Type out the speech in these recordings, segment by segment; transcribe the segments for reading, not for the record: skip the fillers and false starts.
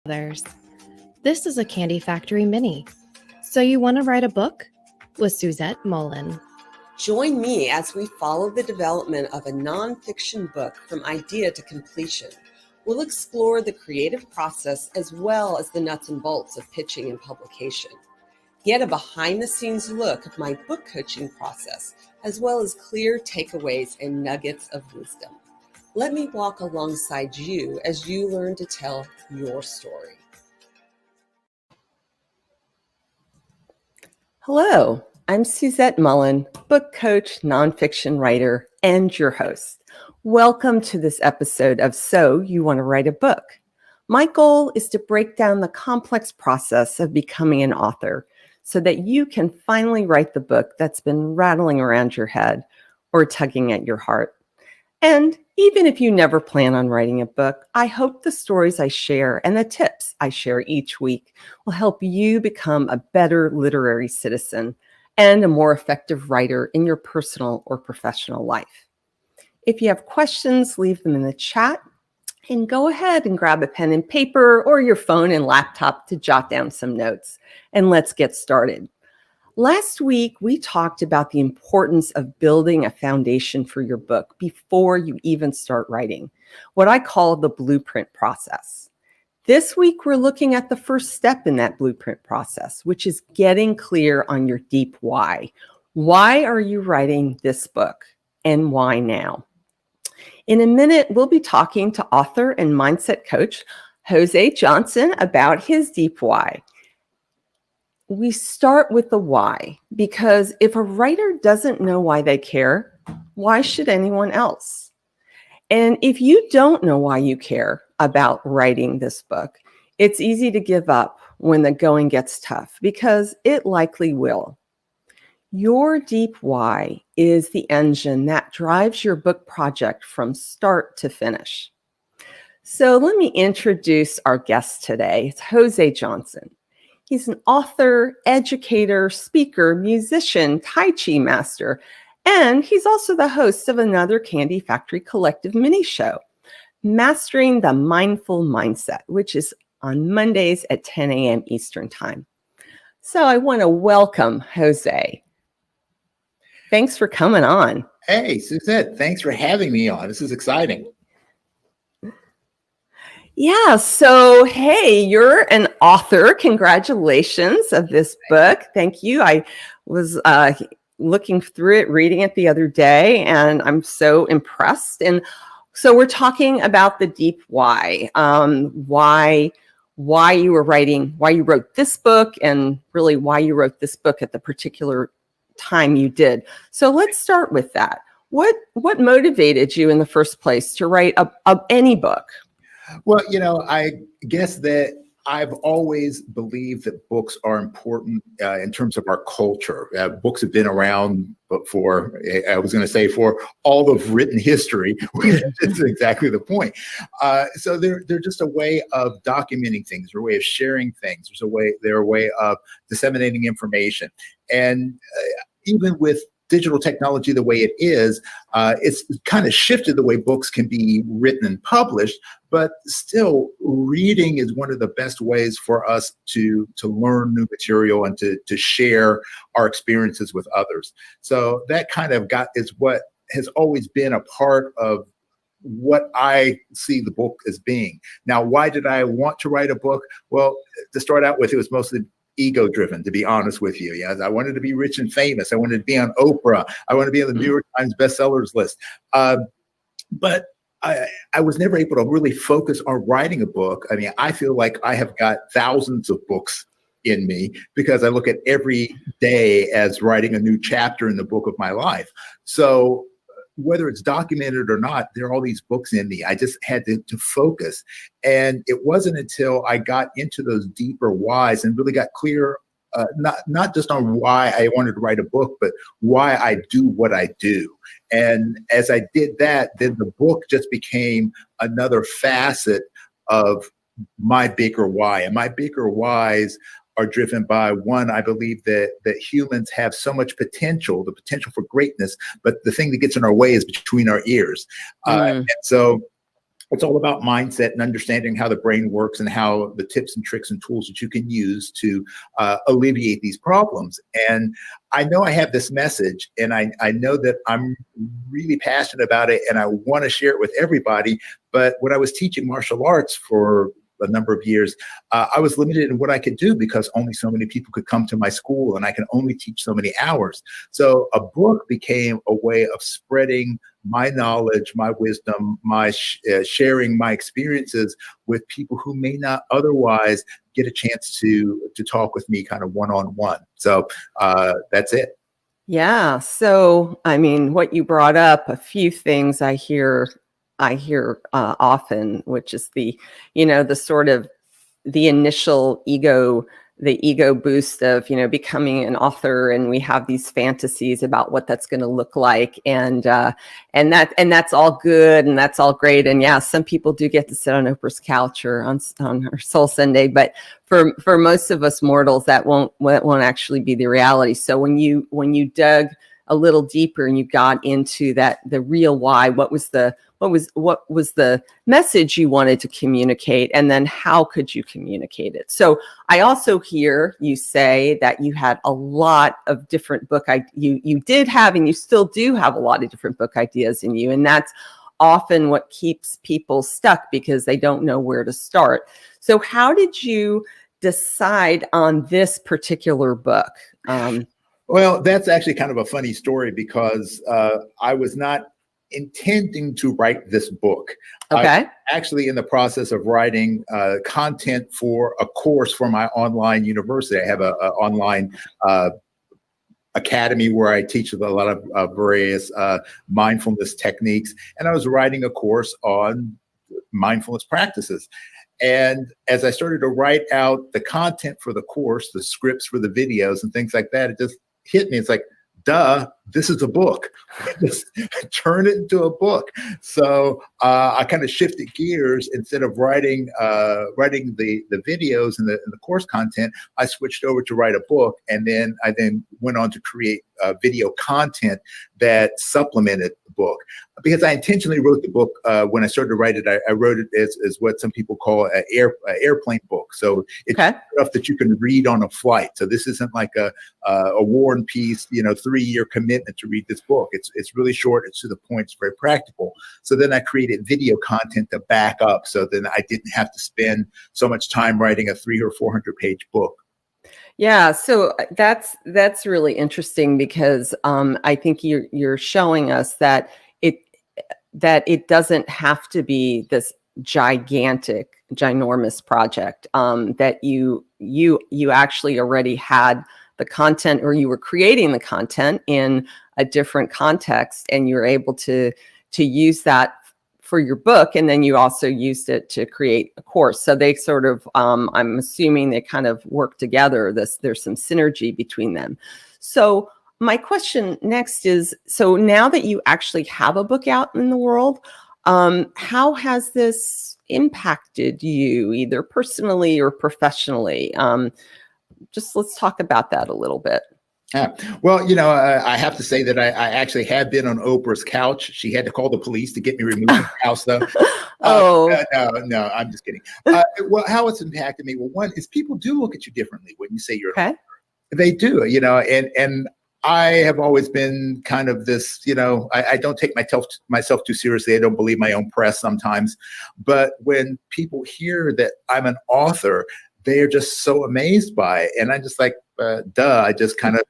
others. This is a Candy Factory Mini. So you want to write a book? With Suzette Mullen. Join me as we follow the development of a nonfiction book from idea to completion. We'll explore the creative process as well as the nuts and bolts of pitching and publication. Get a behind-the-scenes look of my book coaching process, as well as clear takeaways and nuggets of wisdom. Let me walk alongside you as you learn to tell your story. Hello, I'm Suzette Mullen, book coach, nonfiction writer, and your host. Welcome to this episode of So You Want to Write a Book. My goal is to break down the complex process of becoming an author so that you can finally write the book that's been rattling around your head or tugging at your heart. And even if you never plan on writing a book, I hope the stories I share and the tips I share each week will help you become a better literary citizen and a more effective writer in your personal or professional life. If you have questions, leave them in the chat and go ahead and grab a pen and paper or your phone and laptop to jot down some notes. And let's get started. Last week, we talked about the importance of building a foundation for your book before you even start writing, what I call the blueprint process. This week, we're looking at the first step in that blueprint process, which is getting clear on your deep why. Why are you writing this book and why now? In a minute, we'll be talking to author and mindset coach Jose Johnson about his deep why. We start with the why, because if a writer doesn't know why they care, why should anyone else? And if you don't know why you care about writing this book, it's easy to give up when the going gets tough, because it likely will. Your deep why is the engine that drives your book project from start to finish. So let me introduce our guest today. It's Jose Johnson. He's an author, educator, speaker, musician, Tai Chi master, and he's also the host of another Candy Factory Collective mini show, Mastering the Mindful Mindset, which is on Mondays at 10 a.m. Eastern Time. So I want to welcome Jose. Thanks for coming on. Hey, Suzette, thanks for having me on. This is exciting. Yeah, so hey, you're an author. Congratulations of this book. Thank you. I was looking through it, reading it the other day, and I'm so impressed. And so we're talking about the deep why, why you were writing, why you wrote this book, and really why you wrote this book at the particular time you did. So let's start with that. What motivated you in the first place to write any book? Well, I guess that I've always believed that books are important in terms of our culture. Books have been around for all of written history, which is exactly the point. So they're just a way of documenting things, they're a way of sharing things, they're a way of disseminating information. And even with digital technology the way it is, it's kind of shifted the way books can be written and published, but still reading is one of the best ways for us to learn new material and to share our experiences with others. So that kind of is what has always been a part of what I see the book as being. Now, why did I want to write a book? Well, to start out with, it was mostly ego-driven, to be honest with you. I wanted to be rich and famous. I wanted to be on Oprah. I wanted to be on the New York Times bestsellers list. But I was never able to really focus on writing a book. I mean, I feel like I have got thousands of books in me because I look at every day as writing a new chapter in the book of my life. So whether it's documented or not, there are all these books in me. I just had to focus. And it wasn't until I got into those deeper whys and really got clear, not just on why I wanted to write a book, but why I do what I do. And as I did that, then the book just became another facet of my bigger why. And my bigger whys are driven by, one, I believe that humans have so much potential, the potential for greatness, but the thing that gets in our way is between our ears. And so It's all about mindset and understanding how the brain works and how the tips and tricks and tools that you can use to alleviate these problems. And I know I have this message, and I know that I'm really passionate about it, and I want to share it with everybody. But when I was teaching martial arts for a number of years, I was limited in what I could do because only so many people could come to my school, and I can only teach so many hours. So a book became a way of spreading my knowledge, my wisdom, my sharing my experiences with people who may not otherwise get a chance to talk with me kind of one-on-one. So that's it. Yeah. So, I mean, what you brought up, a few things I hear often, which is the sort of the initial ego boost of, becoming an author, and we have these fantasies about what that's going to look like. And that's all good. And that's all great. And yeah, some people do get to sit on Oprah's couch or on her Soul Sunday, but for most of us mortals, that won't actually be the reality. So when you dug a little deeper and you got into the real why, what was the message you wanted to communicate, and then how could you communicate it? So I also hear you say that you had a lot of different you did have, and you still do have a lot of different book ideas in you, and that's often what keeps people stuck because they don't know where to start. So how did you decide on this particular book? Well, that's actually kind of a funny story because I was not intending to write this book. Okay. I'm actually in the process of writing content for a course for my online university. I have an online academy where I teach a lot of various mindfulness techniques. And I was writing a course on mindfulness practices. And as I started to write out the content for the course, the scripts for the videos and things like that, it just hit me. It's like, duh, this is a book. Just turn it into a book. So I kind of shifted gears. Instead of writing the videos and the course content, I switched over to write a book. And then I went on to create video content that supplemented the book. Because I intentionally wrote the book when I started to write it, I wrote it as what some people call an airplane book. So it's stuff that you can read on a flight. So this isn't like a War and Peace, 3-year commitment to read this book. It's really short. It's to the point. It's very practical. So then I created video content to back up. So then I didn't have to spend so much time writing a 300 or 400 page book. Yeah, so that's really interesting because I think you're showing us that it doesn't have to be this ginormous project, that you actually already had the content, or you were creating the content in a different context, and you're able to use that for your book, and then you also used it to create a course. So they sort of, I'm assuming they kind of work together. There's some synergy between them. So my question next is, so now that you actually have a book out in the world, how has this impacted you, either personally or professionally? Just let's talk about that a little bit. Yeah. Well, I have to say that I actually have been on Oprah's couch. She had to call the police to get me removed from the house, though. No, I'm just kidding. Well, how it's impacted me? Well, one is people do look at you differently when you say you're okay. They do, and I have always been kind of this, I don't take myself too seriously. I don't believe my own press sometimes. But when people hear that I'm an author, they are just so amazed by it. And I'm just like, duh, I just kind of,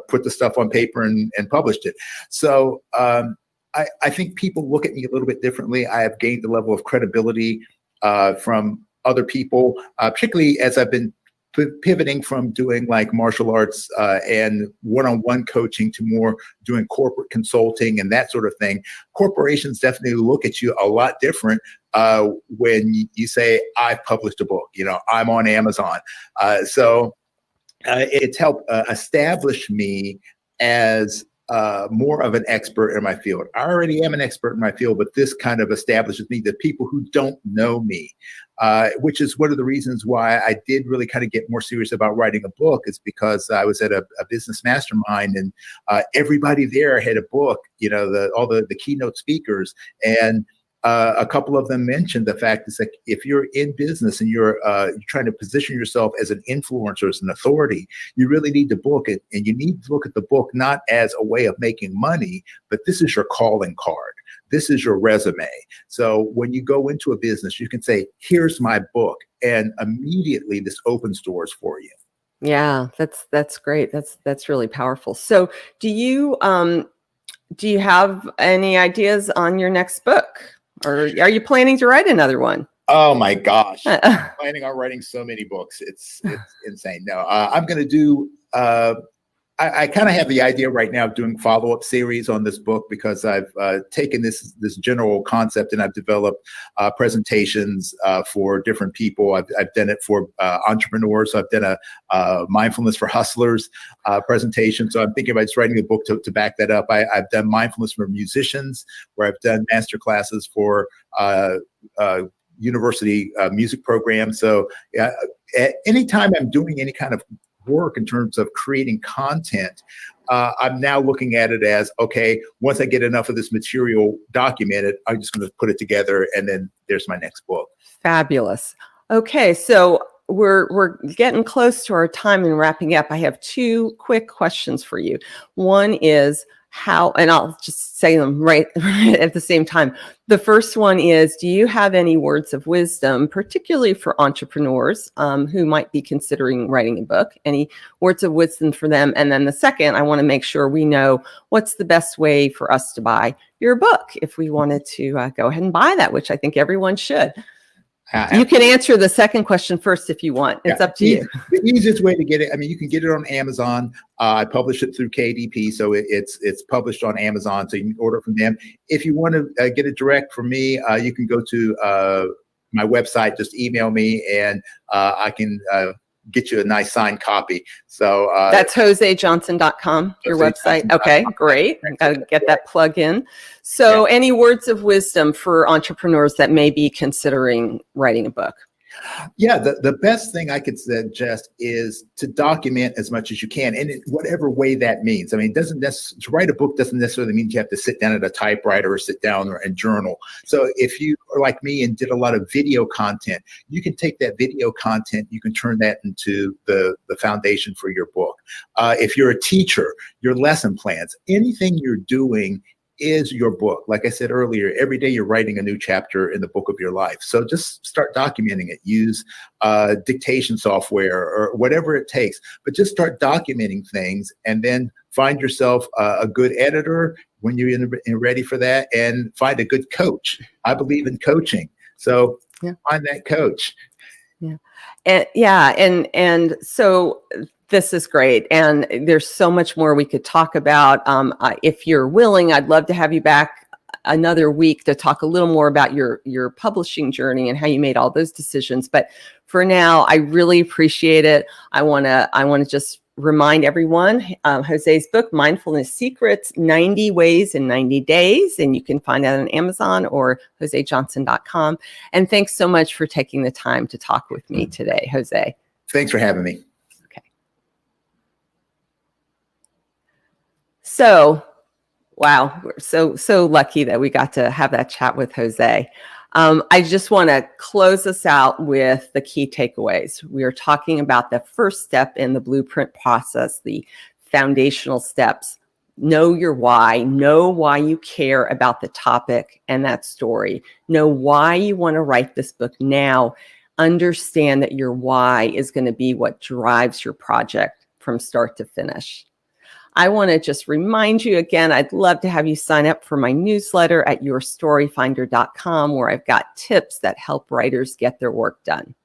put the stuff on paper and published it. So I think people look at me a little bit differently. I have gained a level of credibility from other people, particularly as I've been pivoting from doing like martial arts and one-on-one coaching to more doing corporate consulting and that sort of thing. Corporations definitely look at you a lot different when you say, I've published a book, I'm on Amazon. So it's helped establish me as more of an expert in my field. I already am an expert in my field, but this kind of establishes me to people who don't know me, which is one of the reasons why I did really kind of get more serious about writing a book, is because I was at a business mastermind and everybody there had a book, all the keynote speakers. And a couple of them mentioned the fact is that if you're in business and you're trying to position yourself as an influencer, as an authority, you really need to book it. And you need to look at the book not as a way of making money, but this is your calling card. This is your resume. So when you go into a business, you can say, here's my book. And immediately this opens doors for you. Yeah, that's great. That's really powerful. So do you have any ideas on your next book? Or are you planning to write another one? Oh my gosh. I'm planning on writing so many books. It's insane. No, I'm going to do, I kind of have the idea right now of doing follow-up series on this book because I've taken this general concept and I've developed presentations for different people. I've done it for entrepreneurs. I've done a mindfulness for hustlers presentation. So I'm thinking about just writing a book to back that up. I've done mindfulness for musicians, where I've done master classes for university music programs. So anytime I'm doing any kind of work in terms of creating content, I'm now looking at it as, okay, once I get enough of this material documented, I'm just going to put it together and then there's my next book. Fabulous. Okay, so we're getting close to our time and wrapping up. I have two quick questions for you. One is how, and I'll just say them right at the same time. The first one is, do you have any words of wisdom, particularly for entrepreneurs who might be considering writing a book? Any words of wisdom for them? And then the second, I want to make sure we know what's the best way for us to buy your book if we wanted to go ahead and buy that, which I think everyone should. You can answer the second question first if you want. It's up to you. The easiest way to get it, I mean, you can get it on Amazon. I publish it through KDP, so it's published on Amazon, so you can order it from them. If you want to get it direct from me, you can go to my website, just email me, and I can get you a nice signed copy. So that's josejohnson.com, your website. Okay, great. Gotta get that plug in. So any words of wisdom for entrepreneurs that may be considering writing a book? Yeah, the best thing I could suggest is to document as much as you can, and in whatever way that means. I mean, to write a book doesn't necessarily mean you have to sit down at a typewriter or sit down and journal. So if you are like me and did a lot of video content, you can take that video content, you can turn that into the foundation for your book. If you're a teacher, your lesson plans, anything you're doing is your book. Like I said earlier, every day you're writing a new chapter in the book of your life. So just start documenting it. Use dictation software or whatever it takes, but just start documenting things and then find yourself a good editor when you're ready for that, and find a good coach. I believe in coaching. So find that coach. And so this is great. And there's so much more we could talk about. If you're willing, I'd love to have you back another week to talk a little more about your publishing journey and how you made all those decisions. But for now, I really appreciate it. I want to just remind everyone, Jose's book, Mindfulness Secrets, 90 Ways in 90 Days. And you can find that on Amazon or josejohnson.com. And thanks so much for taking the time to talk with me today, Jose. Thanks for having me. So, wow, we're so lucky that we got to have that chat with Jose. I just want to close us out with the key takeaways. We are talking about the first step in the blueprint process, the foundational steps. Know your why. Know why you care about the topic and that story. Know why you want to write this book now. Understand that your why is going to be what drives your project from start to finish. I want to just remind you again, I'd love to have you sign up for my newsletter at yourstoryfinder.com, where I've got tips that help writers get their work done.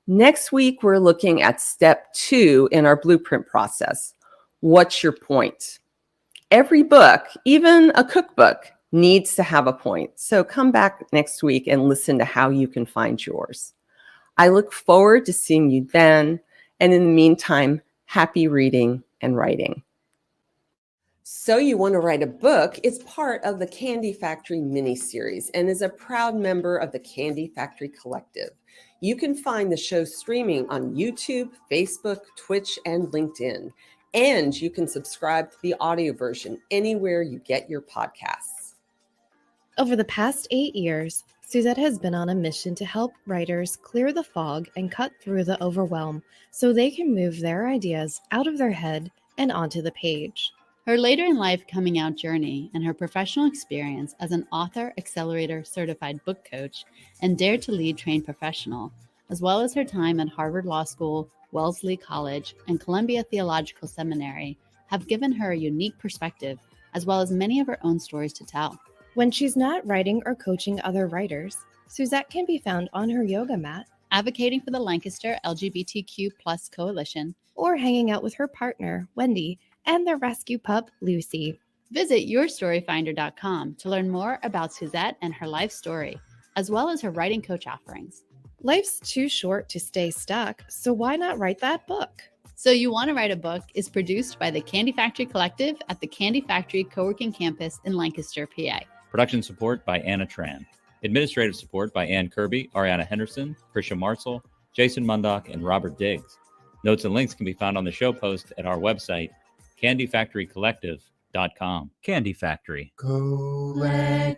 Next week, we're looking at step 2 in our blueprint process. What's your point? Every book, even a cookbook, needs to have a point. So come back next week and listen to how you can find yours. I look forward to seeing you then. And in the meantime, happy reading and writing. So You Want to Write a Book is part of the Candy Factory mini-series and is a proud member of the Candy Factory Collective. You can find the show streaming on YouTube, Facebook, Twitch, and LinkedIn. And you can subscribe to the audio version anywhere you get your podcasts. Over the past 8 years, Suzette has been on a mission to help writers clear the fog and cut through the overwhelm so they can move their ideas out of their head and onto the page. Her later in life coming out journey and her professional experience as an author, accelerator, certified book coach, and Dare to Lead trained professional, as well as her time at Harvard Law School, Wellesley College, and Columbia Theological Seminary, have given her a unique perspective, as well as many of her own stories to tell. When she's not writing or coaching other writers, Suzette can be found on her yoga mat, advocating for the Lancaster LGBTQ+ coalition, or hanging out with her partner, Wendy, and their rescue pup, Lucy. Visit yourstoryfinder.com to learn more about Suzette and her life story, as well as her writing coach offerings. Life's too short to stay stuck, so why not write that book? So You Want to Write a Book is produced by the Candy Factory Collective at the Candy Factory Co-working Campus in Lancaster, PA. Production support by Anna Tran. Administrative support by Ann Kirby, Ariana Henderson, Krisha Marcel, Jason Mundock, and Robert Diggs. Notes and links can be found on the show post at our website, candyfactorycollective.com. Candy Factory. Collective.